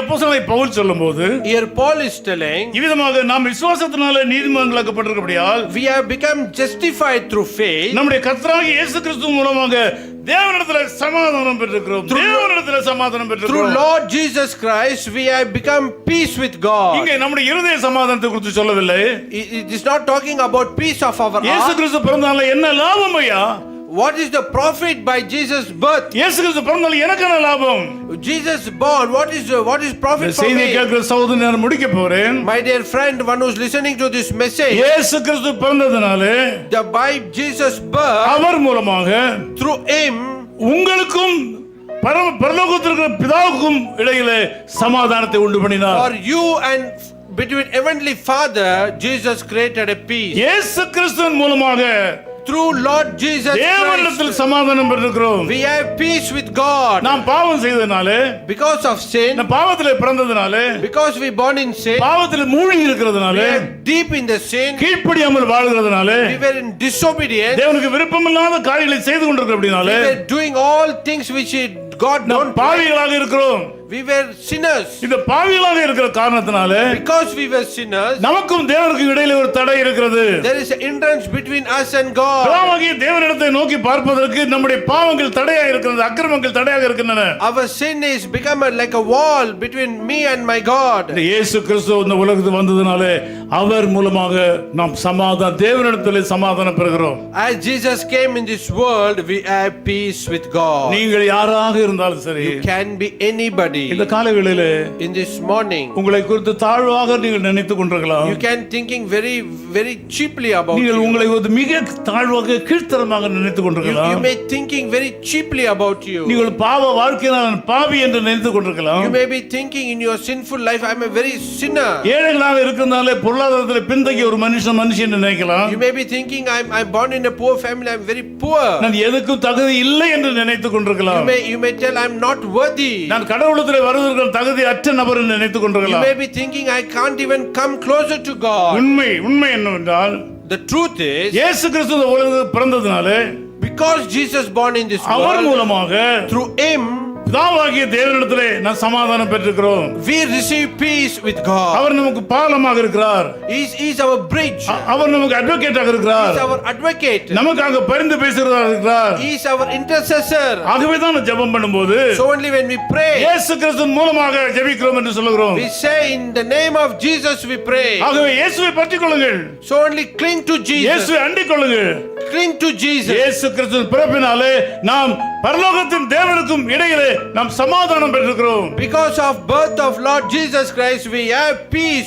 அப்போஸ்தலனாகிய பவுல் சொல்லும்போது Here Paul is telling, இவ்விதமாக நாம் விசுவாசத்தினாலே நீதிமான்களாக்கப்பட்டிருக்கிறபடியால் we have become justified through faith. நம்முடைய கர்த்தராகிய இயேசு கிறிஸ்து மூலமாக தேவனிடத்திலே சமாதானம் பெற்றிருக்கிறோம். தேவனிடத்திலே சமாதானம் Through பெற்றிருக்கிறோம். Lord Jesus Christ, we have become peace with God. இங்கே நம்முடைய இருதய சமாதானத்தை குறித்து சொல்லவில்லை. It is not talking about peace of our இயேசு heart. கிறிஸ்து பிறந்தால என்ன லாபம் ஐயா? What is the profit by Jesus' birth? இயேசு கிறிஸ்து பிறந்தால எனக்கு என்ன லாபம்? Jesus born, what is profit for செய்தியை me? கேட்கிற சகோதரன் நான் முடிக்க போறேன். My dear friend, one who's listening to this message, இயேசு கிறிஸ்து பிறந்ததனாலே by Jesus' birth, அவர் மூலமாக through him, உங்களுக்கும் பரலோகத்திற்கு பிதாவுக்கும் இடையிலே சமாதானத்தை உண்டு பண்ணினார். for you and between heavenly Father, Jesus created a peace. இயேசு கிறிஸ்துவின் மூலமாக Through Lord Jesus தேவனிடத்தில் Christ, சமாதானம் பெற்றிருக்கிறோம். we have peace with God. நாம் பாவம் செய்ததனாலே, Because of sin, நாம் பாவத்திலே பிறந்ததனாலே, because we born in sin, பாவத்திலே மூழ்கி we இருக்கிறதுனாலே, are deep in the sin, கீழ்ப்படியாமல் வாழ்கிறதுனாலே, we were in disobedience, தேவனுக்கு விருப்பமில்லாத காரியங்களை செய்து we கொண்டிருக்கிறபடினாலே were doing all things which God நாம் don't like. பாவிகளாக இருக்கிறோம். We were sinners. இந்த பாவிகளாக இருக்கிற காரணத்தினாலே Because we were sinners, நமக்கும் தேவனுக்கும் இடையிலே ஒரு தடை இருக்கிறது. there is an hindrance between us and God. பிதாவாகிய தேவனிடத்தை நோக்கி பார்ப்பதற்கு நம்முடைய பாவங்கள் தடையாக இருக்கிறது, அக்கிரமங்கள் தடையாக இருக்கின்றன. Our sin is become like a wall between me and my God. இந்த இயேசு கிறிஸ்து இந்த உலகத்துக்கு வந்ததனாலே அவர் மூலமாக நாம் தேவனிடத்திலே சமாதானம் பெறுகிறோம். As Jesus came in this world, we have peace with God. நீங்கள் யாராக இருந்தாலும் சரி, You can be anybody. இந்த காலைகளிலே In this morning, உங்களை குறித்து தாழ்வாக நீங்கள் நினைத்துக் கொண்டிருக்கலாம். you can thinking very cheaply about நீங்கள் you. உங்களை ஒரு மிக தாழ்வாக கீழ்த்தரமாக நினைத்துக் You கொண்டிருக்கலாம். may thinking very cheaply about you. நீங்கள் பாவ வாழ்க்கையில் நான் பாவி என்று நினைத்துக் கொண்டிருக்கலாம். You may be thinking in your sinful life, I am a very sinner. ஏழைகளாக இருக்கிறதாலே பொருளாதாரத்தில் பின்தங்கிய ஒரு மனுஷன் நினைக்கலாம். You may be thinking I'm born in a poor family, I'm very poor. நான் எதுக்கும் தகுதி இல்லை என்று நினைத்துக் கொண்டிருக்கலாம். You may tell I'm not worthy. நான் கடவுளத்திலே வருவதற்கு தகுதி அற்ற நபர் என்று நினைத்துக் You கொண்டிருக்கலாம். may be thinking I can't even come closer to God. உண்மை என்னவென்றால் The truth is, இயேசு கிறிஸ்து இந்த உலகத்துக்கு பிறந்ததினாலே because Jesus born in this our world, மூலமாக through him பிதாவாகிய தேவனிடத்திலே நான் சமாதானம் பெற்றிருக்கிறோம். we receive peace with God. அவர் நமக்கு பாலமாக இருக்கிறார். He is our bridge. அவர் நமக்கு அட்வொகேட்டாக He இருக்கிறார். is our advocate. நமக்காக பரிந்து பேசுகிறவராக இருக்கிறார். He is our intercessor. ஆகவே தான் ஜெபம் பண்ணும்போது So only when we pray, இயேசு கிறிஸ்து மூலமாக ஜெபிக்கிறோம் என்று சொல்லுகிறோம். we say in the name of Jesus we pray. ஆகவே இயேசுவை பற்றிக் கொள்ளுங்கள். So only cling to Jesus. இயேசுவை அண்டிக் கொள்ளுங்கள். Cling to Jesus. இயேசு கிறிஸ்துவின் பிறப்பினாலே நாம் பரலோகத்தின் தேவனுக்கும் இடையிலே நாம் சமாதானம் பெற்றிருக்கிறோம். Because of birth of Lord Jesus Christ, we have peace